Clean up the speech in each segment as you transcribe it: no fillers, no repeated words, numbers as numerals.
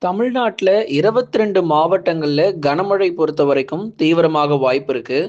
தமிழ்நாட்டுல 22 மாவட்டங்கள்ல கனமழை பொறுத்தவரைக்கும் தீவிரமாக வாய்ப்பு இருக்கு.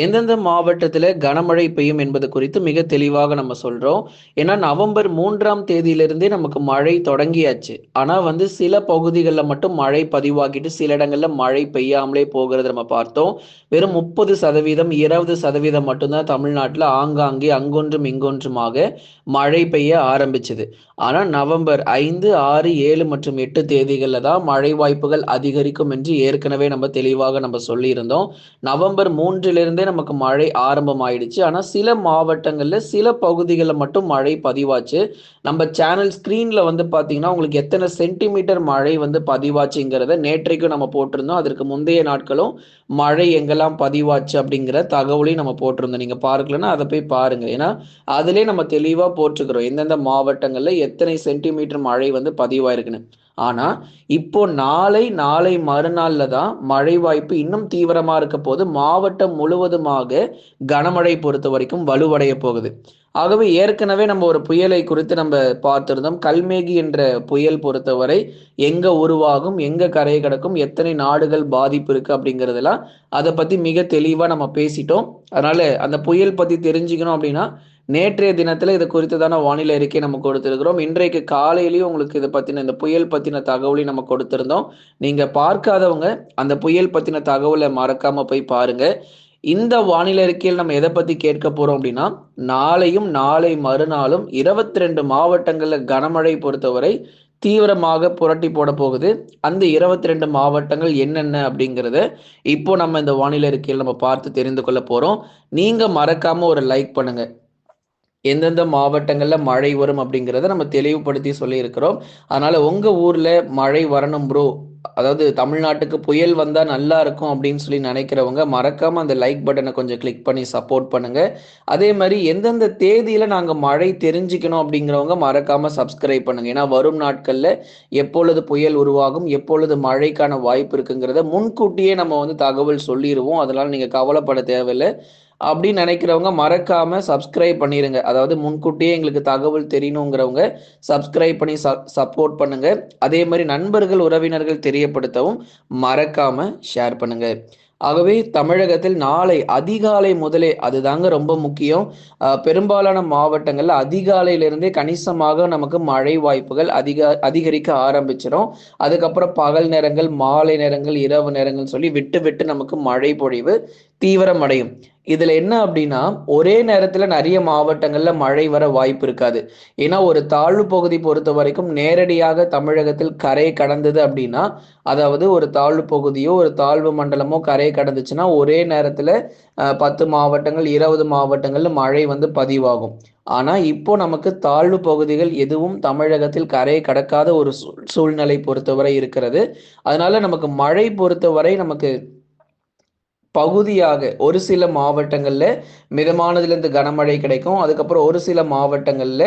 எந்தெந்த மாவட்டத்துல கனமழை பெய்யும் என்பது குறித்து மிக தெளிவாக நம்ம சொல்றோம். ஏன்னா நவம்பர் 3ஆம் தேதியிலிருந்தே நமக்கு மழை தொடங்கியாச்சு. ஆனா சில பகுதிகள்ல மட்டும் மழை பதிவாகிட்டு சில இடங்கள்ல மழை பெய்யாமலே போகிறத நம்ம பார்த்தோம். வெறும் 30%, 20% மட்டும்தான் தமிழ்நாட்டுல ஆங்காங்கே அங்கொன்றும் இங்கொன்றுமாக மழை பெய்ய ஆரம்பிச்சது. ஆனா நவம்பர் 5, 6, 7 மற்றும் 8 தேதிகள்ல தான் மழை வாய்ப்புகள் அதிகரிக்கும் என்று ஏற்கனவே நம்ம தெளிவாக நம்ம சொல்லியிருந்தோம். நவம்பர் 3லிருந்தே நமக்கு மழை ஆரம்பம் ஆயிடுச்சு. ஆனா சில மாவட்டங்கள்ல சில பகுதிகளில் மட்டும் மழை பதிவாச்சு. நம்ம சேனல் ஸ்கிரீன்ல பாத்தீங்கன்னா உங்களுக்கு எத்தனை சென்டிமீட்டர் மழை பதிவாச்சுங்கிறத நேற்றைக்கும் நம்ம போட்டிருந்தோம். அதற்கு முந்தைய நாட்களும் மழை எங்கெல்லாம் பதிவாச்சு அப்படிங்கிற தகவலையும் நம்ம போட்டிருந்தோம். நீங்க பார்க்கலன்னா அதை போய் பாருங்க. ஏன்னா அதிலே நம்ம தெளிவா போட்டுக்கிறோம் எந்தெந்த மாவட்டங்கள்ல எத்தனை சென்டிமீட்டர் மழை பதிவாயிருக்குன்னு. ஆனா இப்போ நாளை மறுநாள்ல தான் மழை வாய்ப்பு இன்னும் தீவிரமா இருக்க போது மாவட்டம் முழுவதுமாக கனமழை பொறுத்த வரைக்கும் வலுவடைய போகுது. ஆகவே ஏற்கனவே நம்ம ஒரு புயலை குறித்து நம்ம பார்த்திருந்தோம். கல்மேகி என்ற புயல் பொறுத்தவரை எங்க உருவாகும், எங்க கரை கிடக்கும், எத்தனை நாடுகள் பாதிப்பு இருக்கு அப்படிங்கிறதெல்லாம் அதை பத்தி மிக தெளிவா நம்ம பேசிட்டோம். அதனால அந்த புயல் பத்தி தெரிஞ்சுக்கணும் அப்படின்னா நேற்றைய தினத்துல இது குறித்ததான வானிலை அறிக்கை நம்ம கொடுத்திருக்கிறோம். இன்றைக்கு காலையிலயும் உங்களுக்கு இதை பத்தின இந்த புயல் பத்தின தகவலையும் நம்ம கொடுத்திருந்தோம். நீங்க பார்க்காதவங்க அந்த புயல் பத்தின தகவலை மறக்காம போய் பாருங்க. இந்த வானிலை அறிக்கையில் நம்ம எதை பத்தி கேட்க போறோம் அப்படின்னா நாளையும் நாளை மறுநாளும் 22 மாவட்டங்கள்ல கனமழை பொறுத்தவரை தீவிரமாக புரட்டி போட போகுது. அந்த 22 மாவட்டங்கள் என்னென்ன அப்படிங்கிறத இப்போ நம்ம இந்த வானிலை அறிக்கையில் நம்ம பார்த்து தெரிந்து கொள்ள போறோம். நீங்க மறக்காம ஒரு லைக் பண்ணுங்க. எந்தெந்த மாவட்டங்கள்ல மழை வரும் அப்படிங்கிறத நம்ம தெளிவுபடுத்தி சொல்லியிருக்கிறோம். அதனால உங்க ஊர்ல மழை வரணும் ப்ரோ, அதாவது தமிழ்நாட்டுக்கு புயல் வந்தா நல்லா இருக்கும் அப்படின்னு சொல்லி நினைக்கிறவங்க மறக்காம அந்த லைக் பட்டனை கொஞ்சம் கிளிக் பண்ணி சப்போர்ட் பண்ணுங்க. அதே மாதிரி எந்தெந்த தேதியில நாங்க மழை தெரிஞ்சுக்கணும் அப்படிங்கிறவங்க மறக்காம சப்ஸ்கிரைப் பண்ணுங்க. ஏன்னா வரும் நாட்கள்ல எப்பொழுது புயல் உருவாகும், எப்பொழுது மழைக்கான வாய்ப்பு இருக்குங்கிறத முன்கூட்டியே நம்ம தகவல் சொல்லிடுவோம். அதனால நீங்க கவலைப்பட தேவையில்லை. அப்படின்னு நினைக்கிறவங்க மறக்காம சப்ஸ்கிரைப் பண்ணிருங்க. அதாவது முன்கூட்டியே எங்களுக்கு தகவல் தெரியணுங்கிறவங்க சப்ஸ்கிரைப் பண்ணி சப்போர்ட் பண்ணுங்க. அதே மாதிரி நண்பர்கள் உறவினர்கள் தெரியப்படுத்தவும் மறக்காம ஷேர் பண்ணுங்க. ஆகவே தமிழகத்தில் நாளை அதிகாலை முதலே அதுதாங்க ரொம்ப முக்கியம். பெரும்பாலான மாவட்டங்கள்ல அதிகாலையிலிருந்தே கணிசமாக நமக்கு மழை வாய்ப்புகள் அதிகரிக்க ஆரம்பிச்சிடும். அதுக்கப்புறம் பகல் நேரங்கள், மாலை நேரங்கள், இரவு நேரங்கள் சொல்லி விட்டு விட்டு நமக்கு மழை பொழிவு தீவிரமடையும். இதுல என்ன அப்படின்னா ஒரே நேரத்துல நிறைய மாவட்டங்கள்ல மழை வர வாய்ப்பு இருக்காது. ஏன்னா ஒரு தாழ்வு பகுதி பொறுத்த வரைக்கும் நேரடியாக தமிழகத்தில் கரை கடந்தது அப்படின்னா, அதாவது ஒரு தாழ்வு பகுதியோ ஒரு தாழ்வு மண்டலமோ கரை கடந்துச்சுன்னா ஒரே நேரத்துல 10 மாவட்டங்கள் 20 மாவட்டங்கள்ல மழை பதிவாகும். ஆனா இப்போ நமக்கு தாழ்வு பகுதிகள் எதுவும் தமிழகத்தில் கரை கடக்காத ஒரு சூழ்நிலை பொறுத்தவரை இருக்கிறது. அதனால நமக்கு மழை பொறுத்தவரை நமக்கு பகுதியாக ஒரு சில மாவட்டங்கள்ல மிதமானதிலிருந்து கனமழை கிடைக்கும். அதுக்கப்புறம் ஒரு சில மாவட்டங்கள்ல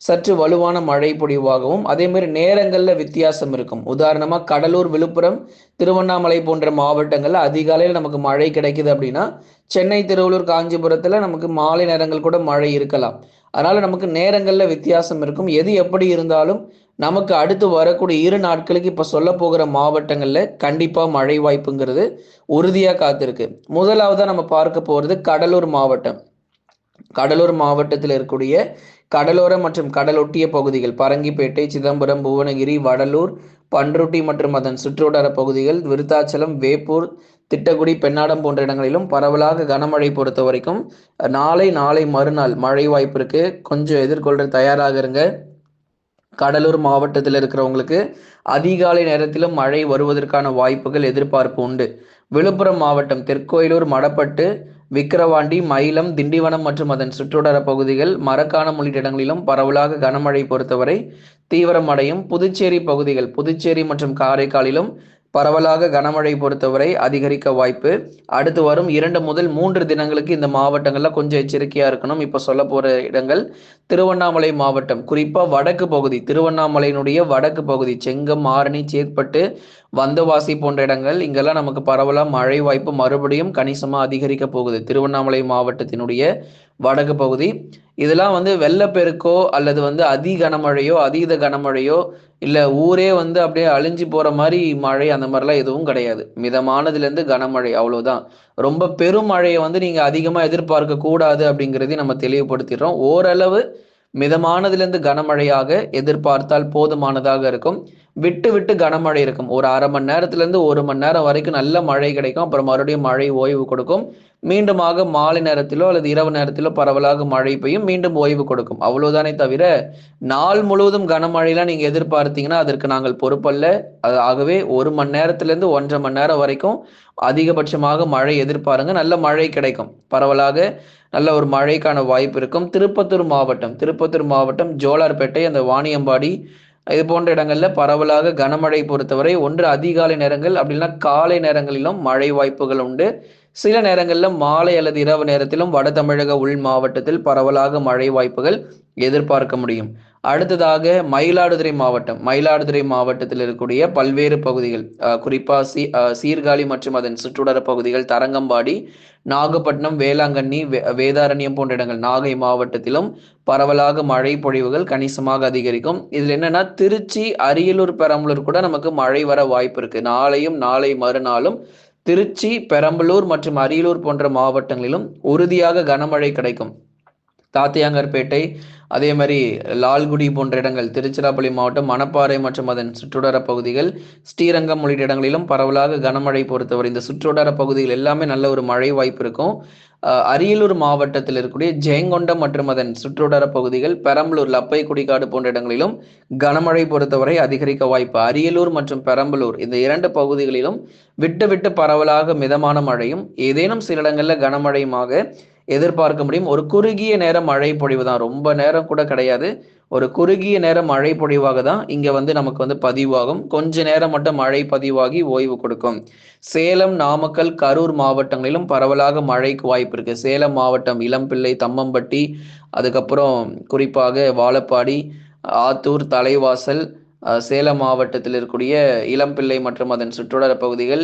சற்று வலுவான மழை பொழிவாகவும் அதே மாதிரி நேரங்கள்ல வித்தியாசம் இருக்கும். உதாரணமா கடலூர், விழுப்புரம், திருவண்ணாமலை போன்ற மாவட்டங்கள்ல அதிகாலையில் நமக்கு மழை கிடைக்குது அப்படின்னா சென்னை, திருவள்ளூர், காஞ்சிபுரத்துல நமக்கு மாலை நேரங்கள் கூட மழை இருக்கலாம். அதனால நமக்கு நேரங்கள்ல வித்தியாசம் இருக்கும். எது எப்படி இருந்தாலும் நமக்கு அடுத்து வரக்கூடிய 2 நாட்களுக்கு இப்ப சொல்ல போகிற மாவட்டங்கள்ல கண்டிப்பா மழை வாய்ப்புங்கிறது உறுதியா காத்திருக்கு. முதலாவதா நம்ம பார்க்க போறது கடலூர் மாவட்டம். கடலூர் மாவட்டத்தில் இருக்கக்கூடிய கடலோர மற்றும் கடலொட்டிய பகுதிகள் பரங்கிப்பேட்டை, சிதம்பரம், புவனகிரி, வடலூர், பன்ருட்டி மற்றும் அதன் சுற்றுவட்டார பகுதிகள், விருத்தாச்சலம், வேப்பூர், திட்டக்குடி, பெண்ணாடம் போன்ற இடங்களிலும் பரவலாக கனமழை பொறுத்த வரைக்கும் நாளை மறுநாள் மழை வாய்ப்பு இருக்கு. கொஞ்சம் எதிர்கொள்ற தயாராக இருங்க. கடலூர் மாவட்டத்தில் இருக்கிறவங்களுக்கு அதிகாலை நேரத்திலும் மழை வருவதற்கான வாய்ப்புகள் எதிர்பார்ப்பு உண்டு. விழுப்புரம் மாவட்டம் தெற்கோயிலூர், மடப்பட்டு, விக்கிரவாண்டி, மயிலம், திண்டிவனம் மற்றும் அதன் சுற்றுவட்டார பகுதிகள், மரக்காணம் உள்ளிட்ட இடங்களிலும் பரவலாக கனமழை பொறுத்தவரை தீவிரமடையும். புதுச்சேரி பகுதிகள் புதுச்சேரி மற்றும் காரைக்காலிலும் பரவலாக கனமழை பொறுத்தவரை அதிகரிக்க வாய்ப்பு. அடுத்து வரும் 2 முதல் 3 தினங்களுக்கு இந்த மாவட்டங்கள்ல கொஞ்சம் எச்சரிக்கையா இருக்கணும். இப்ப சொல்ல போற இடங்கள் திருவண்ணாமலை மாவட்டம், குறிப்பா வடக்கு பகுதி, திருவண்ணாமலையினுடைய வடக்கு பகுதி செங்கம், ஆரணி, சேத்பட்டு, வந்தவாசி போன்ற இடங்கள் இங்கெல்லாம் நமக்கு பரவலா மழை வாய்ப்பு மறுபடியும் கணிசமா அதிகரிக்க போகுது. திருவண்ணாமலை மாவட்டத்தினுடைய வடக்கு பகுதி. இதெல்லாம் வந்து வெள்ளப்பெருக்கோ அல்லது வந்து அதி கனமழையோ, அதீத கனமழையோ, இல்ல ஊரே வந்து அப்படியே அழிஞ்சு போற மாரி மழை அந்த மாரிலாம் எதுவும் கிடையாது. மிதமானதுலேருந்து கனமழை அவ்வளோதான். ரொம்ப பெரும் மழைய வந்து நீங்க அதிகமா எதிர்பார்க்க கூடாது அப்படிங்கிறதையும் நம்ம தெளிவுபடுத்திடுறோம். ஓரளவு மிதமானதிலிருந்து கனமழையாக எதிர்பார்த்தால் போதுமானதாக இருக்கும். விட்டு விட்டு கனமழை இருக்கும். ஒரு 1/2 மணி நேரத்திலிருந்து 1 மணி நேரம் வரைக்கும் நல்ல மழை கிடைக்கும். அப்புறம் மறுபடியும் மழை ஓய்வு கொடுக்கும். மீண்டுமாக மாலை நேரத்திலோ அல்லது இரவு நேரத்திலோ பரவலாக மழை பெய்யும். மீண்டும் ஓய்வு கொடுக்கும். அவ்வளவுதானே தவிர, நாள் முழுவதும் கனமழைலாம் நீங்க எதிர்பார்த்தீங்கன்னா, அதற்கு நாங்கள் பொறுப்பல்ல. ஆகவே 1 மணி நேரத்திலிருந்து 1 1/2 மணி நேரம் வரைக்கும் அதிகபட்சமாக மழை எதிர்பாருங்க. நல்ல மழை கிடைக்கும். பரவலாக நல்ல ஒரு மழைக்கான வாய்ப்பு இருக்கும். திருப்பத்தூர் மாவட்டம் ஜோலார்பேட்டை, அந்த வாணியம்பாடி இது போன்ற இடங்கள்ல பரவலாக கனமழை பொறுத்தவரை ஒன்று அதிகாலை நேரங்கள் அப்படி இல்லைன்னா காலை நேரங்களிலும் மழை வாய்ப்புகள் உண்டு. சில நேரங்கள்ல மாலை அல்லது இரவு நேரத்திலும் வட தமிழக உள் மாவட்டத்தில் பரவலாக மழை வாய்ப்புகள் எதிர்பார்க்க முடியும். அடுத்ததாக மயிலாடுதுறை மாவட்டத்தில் இருக்கக்கூடிய பல்வேறு பகுதிகள், குறிப்பா சீர்காழி மற்றும் அதன் சுற்றுவட்டார பகுதிகள், தரங்கம்பாடி, நாகப்பட்டினம், வேளாங்கண்ணி, வேதாரண்யம் போன்ற இடங்கள் நாகை மாவட்டத்திலும் பரவலாக மழை பொழிவுகள் கணிசமாக அதிகரிக்கும். இதுல என்னன்னா, திருச்சி, அரியலூர், பெரம்பலூர் கூட நமக்கு மழை வர வாய்ப்பு இருக்கு. நாளையும் நாளை மறுநாளும் திருச்சி, பெரம்பலூர் மற்றும் அரியலூர் போன்ற மாவட்டங்களிலும் உறுதியாக கனமழை கிடைக்கும். தாத்தையாங்கர்பேட்டை, அதே மாதிரி லால்குடி போன்ற இடங்கள், திருச்சிராப்பள்ளி மாவட்டம் மணப்பாறை மற்றும் அதன் சுற்றுவட்டார பகுதிகள், ஸ்ரீரங்கம் உள்ளிட்ட இடங்களிலும் பரவலாக கனமழை பொறுத்தவரை இந்த சுற்றுவட்டார பகுதிகள் எல்லாமே நல்ல ஒரு மழை வாய்ப்பு இருக்கும். அரியலூர் மாவட்டத்தில் இருக்கக்கூடிய ஜெயங்கொண்டம் மற்றும் அதன் சுற்றுவட்டார பகுதிகள், பெரம்பலூர், லப்பை குடிக்காடு போன்ற இடங்களிலும் கனமழை பொறுத்தவரை அதிகரிக்க வாய்ப்பு. அரியலூர் மற்றும் பெரம்பலூர் இந்த 2 பகுதிகளிலும் விட்டு விட்டு பரவலாக மிதமான மழையும் ஏதேனும் சில இடங்களில் கனமழையுமாக எதிர்பார்க்க முடியும். ஒரு குறுகிய நேரம் மழை பொழிவு தான், ரொம்ப நேரம் கூட கிடையாது. ஒரு குறுகிய நேரம் மழை பொழிவாக தான் இங்க வந்து நமக்கு வந்து பதிவாகும். கொஞ்ச நேரம் மட்டும் மழை பதிவாகி ஓய்வு கொடுக்கும். சேலம், நாமக்கல், கரூர் மாவட்டங்களிலும் பரவலாக மழைக்கு வாய்ப்பு இருக்கு. சேலம் மாவட்டம் இளம்பிள்ளை, தம்மம்பட்டி, அதுக்கப்புறம் குறிப்பாக வாழப்பாடி, ஆத்தூர், தலைவாசல், சேலம் மாவட்டத்தில் இருக்கக்கூடிய இளம்பிள்ளை மற்றும் அதன் சுற்றுவட்டார பகுதிகள்,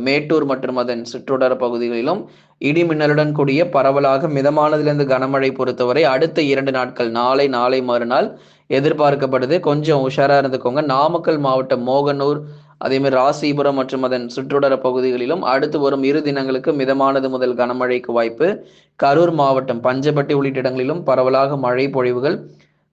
மேட்டூர் மற்றும் அதன் சுற்றுவட்டார பகுதிகளிலும் இடி மின்னலுடன் கூடிய பரவலாக மிதமானதிலிருந்து கனமழை பொறுத்தவரை அடுத்த 2 நாட்கள், நாளை மறுநாள் எதிர்பார்க்கப்படுது. கொஞ்சம் உஷாரா இருந்துக்கோங்க. நாமக்கல் மாவட்டம் மோகனூர், அதே மாதிரி ராசிபுரம் மற்றும் அதன் சுற்றுவட்டார பகுதிகளிலும் அடுத்து வரும் 2 தினங்களுக்கு மிதமானது முதல் கனமழைக்கு வாய்ப்பு. கரூர் மாவட்டம் பஞ்சப்பட்டி உள்ளிட்ட இடங்களிலும் பரவலாக மழை பொழிவுகள்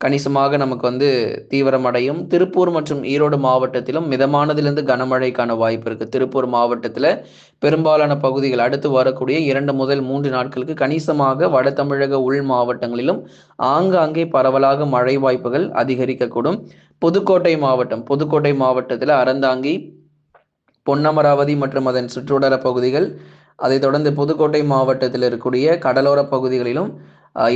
கணிசமாக நமக்கு வந்து தீவிரமடையும். திருப்பூர் மற்றும் ஈரோடு மாவட்டத்திலும் மிதமானதிலிருந்து கனமழைக்கான வாய்ப்பு இருக்கு. திருப்பூர் மாவட்டத்தில் பெரும்பாலான பகுதிகள் அடுத்து வரக்கூடிய 2 முதல் 3 நாட்களுக்கு கணிசமாக வட தமிழக உள் மாவட்டங்களிலும் ஆங்காங்கே பரவலாக மழை வாய்ப்புகள் அதிகரிக்கக்கூடும். புதுக்கோட்டை மாவட்டத்தில் அறந்தாங்கி, பொன்னமராவதி மற்றும் அதன் சுற்றுவட்டார பகுதிகள், அதைத் தொடர்ந்து புதுக்கோட்டை மாவட்டத்தில் இருக்கக்கூடிய கடலோர பகுதிகளிலும்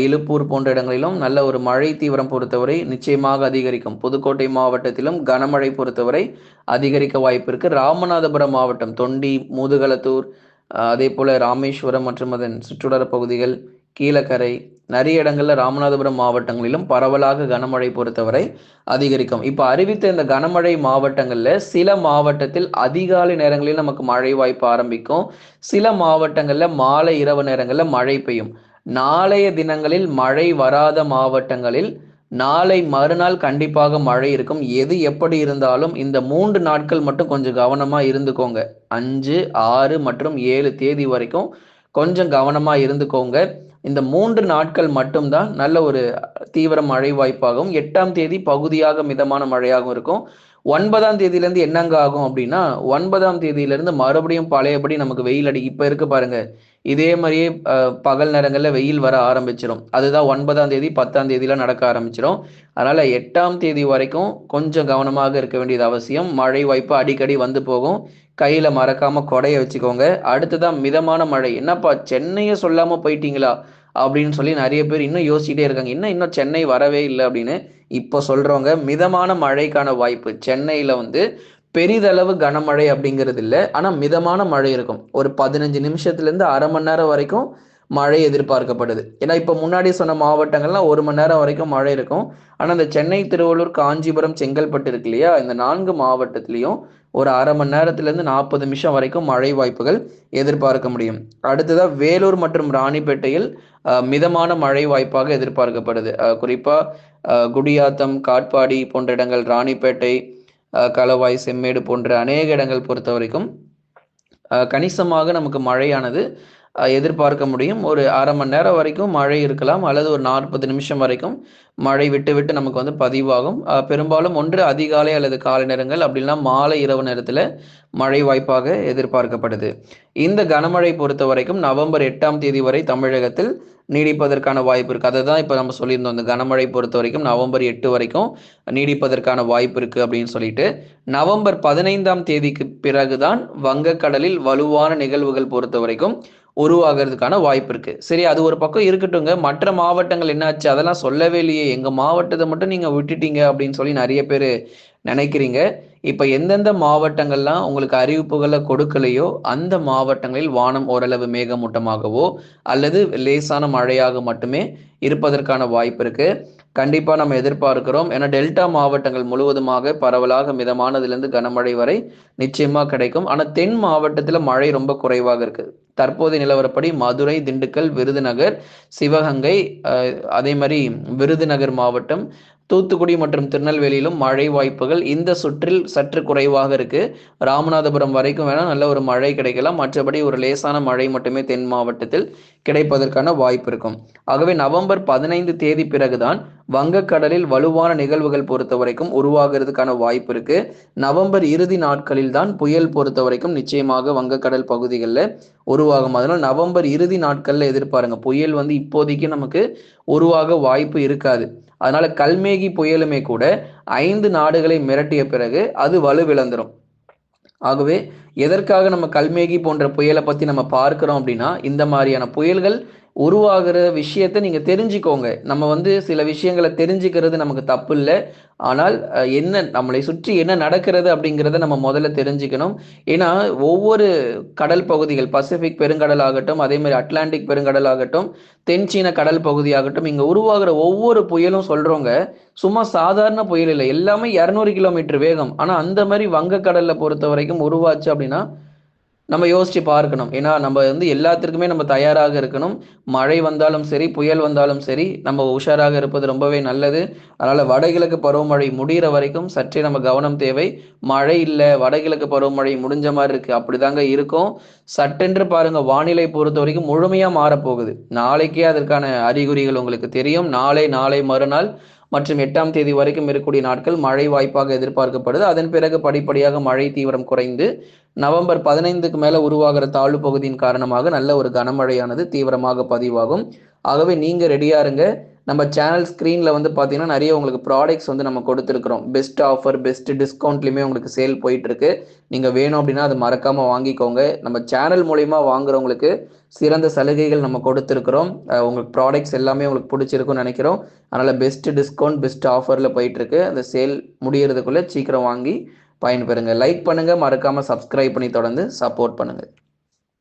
இலுப்பூர் போன்ற இடங்களிலும் நல்ல ஒரு மழை தீவிரம் பொறுத்தவரை நிச்சயமாக அதிகரிக்கும். புதுக்கோட்டை மாவட்டத்திலும் கனமழை பொறுத்தவரை அதிகரிக்க வாய்ப்பு இருக்கு. ராமநாதபுரம் மாவட்டம் தொண்டி, முதுகலத்தூர், அதே போல ராமேஸ்வரம் மற்றும் அதன் சுற்றுவட்டார பகுதிகள், கீழக்கரை, நிறைய இடங்கள்ல ராமநாதபுரம் மாவட்டங்களிலும் பரவலாக கனமழை பொறுத்தவரை அதிகரிக்கும். இப்ப அறிவித்த இந்த கனமழை மாவட்டங்கள்ல சில மாவட்டத்தில் அதிகாலை நேரங்களில் நமக்கு மழை வாய்ப்பு ஆரம்பிக்கும். சில மாவட்டங்கள்ல மாலை இரவு நேரங்கள்ல மழை பெய்யும். நாளைய தினங்களில் மழை வராத மாவட்டங்களில் நாளை மறுநாள் கண்டிப்பாக மழை இருக்கும். எது எப்படி இருந்தாலும் இந்த 3 நாட்கள் மட்டும் கொஞ்சம் கவனமா இருந்துக்கோங்க. 5, 6 மற்றும் 7 தேதி வரைக்கும் கொஞ்சம் கவனமா இருந்துக்கோங்க. இந்த 3 நாட்கள் மட்டும்தான் நல்ல ஒரு தீவிர மழை வாய்ப்பாகும். 8ஆம் தேதி பகுதியாக மிதமான மழையாகவும் இருக்கும். 9ஆம் தேதியிலேருந்து என்னங்க ஆகும் அப்படின்னா, 9ஆம் தேதியிலிருந்து மறுபடியும் பழையபடி நமக்கு வெயில் இப்ப இருக்கு பாருங்க, இதே மாதிரியே பகல் நேரங்களில் வெயில் வர ஆரம்பிச்சிடும். அதுதான் 9ஆம் தேதி 10ஆம் தேதியெலாம் நடக்க ஆரம்பிச்சிடும். அதனால 8ஆம் தேதி வரைக்கும் கொஞ்சம் கவனமாக இருக்க வேண்டியது அவசியம். மழை வாய்ப்பு அடிக்கடி வந்து போகும். கையில மறக்காம கொடைய வச்சுக்கோங்க. அடுத்ததான் மிதமான மழை. என்னப்பா சென்னையை சொல்லாம போயிட்டீங்களா அப்படின்னு சொல்லி நிறைய பேர் இன்னும் யோசிச்சுட்டே இருக்காங்க. இன்னும் சென்னை வரவே இல்லை அப்படின்னு. இப்போ சொல்றவங்க, மிதமான மழைக்கான வாய்ப்பு சென்னையில வந்து பெரிதளவு கனமழை அப்படிங்கிறது இல்லை, ஆனா மிதமான மழை இருக்கும். ஒரு 15 நிமிஷத்துல இருந்து 1/2 மணி நேரம் வரைக்கும் மழை எதிர்பார்க்கப்படுது. ஏன்னா இப்போ முன்னாடி சொன்ன மாவட்டங்கள்லாம் 1 மணி நேரம் வரைக்கும் மழை இருக்கும். ஆனா இந்த சென்னை, திருவள்ளூர், காஞ்சிபுரம், செங்கல்பட்டு இருக்கு இல்லையா? இந்த 4 மாவட்டத்திலயும் ஒரு 1/2 மணி நேரத்திலிருந்து 40 நிமிஷம் வரைக்கும் மழை வாய்ப்புகள் எதிர்பார்க்க முடியும். அடுத்ததா வேலூர் மற்றும் ராணிப்பேட்டையில் மிதமான மழை வாய்ப்பாக எதிர்பார்க்கப்படுது. குறிப்பா குடியாத்தம், காட்பாடி போன்ற இடங்கள், ராணிப்பேட்டை, களவாய், செம்மேடு போன்ற அநேக இடங்கள் பொறுத்தவரைக்கும் கணிசமாக நமக்கு மழையானது எதிர்பார்க்க முடியும். ஒரு 1/2 மணி நேரம் வரைக்கும் மழை இருக்கலாம், அல்லது ஒரு 40 நிமிஷம் வரைக்கும் மழை விட்டு விட்டு நமக்கு வந்து பதிவாகும். பெரும்பாலும் ஒன்று அதிகாலை அல்லது காலை நேரங்கள், அப்படி இல்லைனா மாலை இரவு நேரத்தில் மழை வாய்ப்பாக எதிர்பார்க்கப்படுது. இந்த கனமழை பொறுத்த வரைக்கும் நவம்பர் 8ஆம் தேதி வரை தமிழகத்தில் நீடிப்பதற்கான வாய்ப்பு இருக்குது. அதை தான் இப்போ நம்ம சொல்லியிருந்தோம். இந்த கனமழை பொறுத்த வரைக்கும் நவம்பர் 8 வரைக்கும் நீடிப்பதற்கான வாய்ப்பு இருக்குது அப்படின்னு சொல்லிட்டு. நவம்பர் 15ஆம் தேதிக்கு பிறகுதான் வங்கக்கடலில் வலுவான நிகழ்வுகள் பொறுத்த வரைக்கும் உருவாகிறதுக்கான வாய்ப்பு இருக்கு. சரி, அது ஒரு பக்கம் இருக்கட்டுங்க. மற்ற மாவட்டங்கள் என்னாச்சு? அதெல்லாம் சொல்லவே இல்லையே, எங்க மாவட்டத்தை மட்டும் நீங்க விட்டுட்டீங்க அப்படின்னு சொல்லி நிறைய பேர் நினைக்கிறீங்க. இப்ப எந்தெந்த மாவட்டங்கள்லாம் உங்களுக்கு அறிவிப்புகளை கொடுக்கலையோ அந்த மாவட்டங்களில் வானம் ஓரளவு மேகமூட்டமாகவோ அல்லது லேசான மழையாக மட்டுமே இருப்பதற்கான வாய்ப்பு இருக்கு. கண்டிப்பா நம்ம எதிர்பார்க்கிறோம். ஏன்னா டெல்டா மாவட்டங்கள் முழுவதுமாக பரவலாக மிதமானதிலிருந்து கனமழை வரை நிச்சயமா கிடைக்கும். ஆனா தென் மாவட்டத்துல மழை ரொம்ப குறைவாக இருக்கு. தற்போதைய நிலவரப்படி மதுரை, திண்டுக்கல், விருதுநகர், சிவகங்கை, அதே மாதிரி விருதுநகர் மாவட்டம், தூத்துக்குடி மற்றும் திருநெல்வேலியிலும் மழை வாய்ப்புகள் இந்த சுற்றில் சற்று குறைவாக இருக்கு. ராமநாதபுரம் வரைக்கும் வேணா நல்ல ஒரு மழை கிடைக்கலாம். மற்றபடி ஒரு லேசான மழை மட்டுமே தென் மாவட்டத்தில் கிடைப்பதற்கான வாய்ப்பு இருக்கும். ஆகவே நவம்பர் 15 தேதி பிறகுதான் வங்கக்கடலில் வலுவான நிகழ்வுகள் பொறுத்த வரைக்கும் உருவாகிறதுக்கான வாய்ப்பு இருக்கு. நவம்பர் இறுதி நாட்களில் தான் புயல் பொறுத்த வரைக்கும் நிச்சயமாக வங்கக்கடல் பகுதிகளில் உருவாகும். அதனால் நவம்பர் இறுதி நாட்கள்ல எதிர்பாருங்க. புயல் வந்து இப்போதைக்கு நமக்கு உருவாக வாய்ப்பு இருக்காது. அதனால கல்மேகி புயலுமே கூட 5 நாடுகளை மிரட்டிய பிறகு அது வலுவிழந்துரும். ஆகவே எதற்காக நம்ம கல்மேகி போன்ற புயலை பத்தி நம்ம பார்க்கிறோம் அப்படின்னா, இந்த மாதிரியான புயல்கள் உருவாகிற விஷயத்தை நீங்க தெரிஞ்சுக்கோங்க. நம்ம வந்து சில விஷயங்களை தெரிஞ்சுக்கிறது நமக்கு தப்பு இல்லை. ஆனால் என்ன நம்மளை சுற்றி என்ன நடக்கிறது அப்படிங்கிறத நம்ம முதல்ல தெரிஞ்சுக்கணும். ஏன்னா ஒவ்வொரு கடல் பகுதிகள், பசிபிக் பெருங்கடல் ஆகட்டும், அதே மாதிரி அட்லாண்டிக் பெருங்கடல் ஆகட்டும், தென்சீன கடல் பகுதி ஆகட்டும், இங்க உருவாகிற ஒவ்வொரு புயலும் சொல்றவங்க சும்மா சாதாரண புயல் இல்லை, எல்லாமே 200 கிலோமீட்டர் வேகம். ஆனா அந்த மாதிரி வங்கக்கடல்ல பொறுத்த வரைக்கும் உருவாச்சு அப்படின்னா நம்ம யோசிச்சு பார்க்கணும். ஏன்னா நம்ம வந்து எல்லாத்திற்குமே நம்ம தயாராக இருக்கணும். மழை வந்தாலும் சரி, புயல் வந்தாலும் சரி, நம்ம உஷாராக இருப்பது ரொம்பவே நல்லது. அதனால வடகிழக்கு பருவமழை முடிகிற வரைக்கும் சற்றே நம்ம கவனம் தேவை. மழை இல்லை, வடகிழக்கு பருவமழை முடிஞ்ச மாதிரி இருக்கு, அப்படிதாங்க இருக்கும். சட்டென்று பாருங்க, வானிலை பொறுத்த வரைக்கும் முழுமையா மாறப்போகுது. நாளைக்கே அதற்கான அறிகுறிகள் உங்களுக்கு தெரியும். நாளை மறுநாள் மற்றும் 8ஆம் தேதி வரைக்கும் இருக்கக்கூடிய நாட்கள் மழை வாய்ப்பாக எதிர்பார்க்கப்படுது. அதன் பிறகு படிப்படியாக மழை தீவிரம் குறைந்து நவம்பர் 15க்கு மேல உருவாகிற தாழ்வு பகுதியின் காரணமாக நல்ல ஒரு கனமழையானது தீவிரமாக பதிவாகும். ஆகவே நீங்க ரெடியா இருங்க. நம்ம சேனல் ஸ்க்ரீனில் வந்து பார்த்தீங்கன்னா நிறைய உங்களுக்கு ப்ராடக்ட்ஸ் வந்து நம்ம கொடுத்துருக்குறோம். பெஸ்ட் ஆஃபர், பெஸ்ட் டிஸ்கவுண்ட்லையுமே உங்களுக்கு சேல் போயிட்டுருக்கு. நீங்கள் வேணும் அப்படின்னா அதை மறக்காமல் வாங்கிக்கோங்க. நம்ம சேனல் மூலிமா வாங்குறவங்களுக்கு சிறந்த சலுகைகள் நம்ம கொடுத்துருக்குறோம். உங்களுக்கு ப்ராடக்ட்ஸ் எல்லாமே உங்களுக்கு பிடிச்சிருக்குன்னு நினைக்கிறோம். அதனால் பெஸ்ட் டிஸ்கவுண்ட், பெஸ்ட் ஆஃபரில் போயிட்டுருக்கு. அந்த சேல் முடியறதுக்குள்ளே சீக்கிரம் வாங்கி பயன்பெறுங்க. லைக் பண்ணுங்கள், மறக்காமல் சப்ஸ்கிரைப் பண்ணி தொடர்ந்து சப்போர்ட் பண்ணுங்கள்.